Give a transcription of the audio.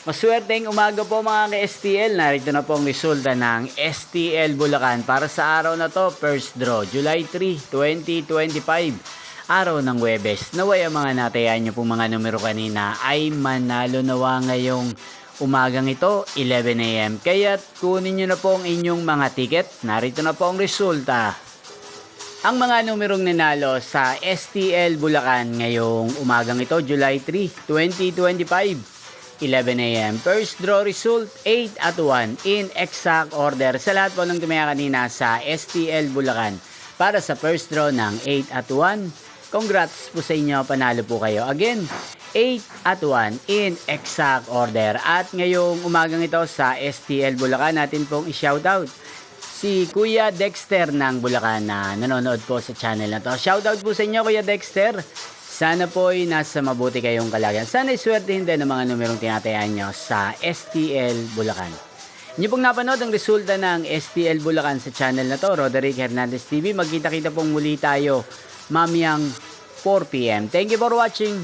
Maswerteng umaga po mga ka-STL. Narito na po ang resulta ng STL Bulacan para sa araw na to. First draw, July 3, 2025. Araw ng Huwebes. Naway ang mga natayan nyo pong mga numero kanina ay manalo nawa ngayong umagang ito, 11 AM. Kaya't kunin nyo na po ang inyong mga ticket. Narito na po ang resulta. Ang mga numerong nanalo sa STL Bulacan ngayong umagang ito, July 3, 2025. 11 AM. First draw result, 8 at 1 in exact order. Sa lahat po ng tumaya kanina sa STL Bulacan para sa first draw ng 8 at 1. Congrats po sa inyo, panalo po kayo. Again, 8 at 1 in exact order. At ngayong umagang ito sa STL Bulacan, natin pong i-shoutout si Kuya Dexter ng Bulacan na nanonood po sa channel na to. Shoutout po sa inyo, Kuya Dexter. Sana po ay nasa mabuti kayong kalagayan. Sana iswertehin din ang mga numerong tinatayaan nyo sa STL Bulacan. Inyo pong napanood ang resulta ng STL Bulacan sa channel na to, Roderick Hernandez TV. Magkita-kita pong muli tayo mamayang 4 PM. Thank you for watching.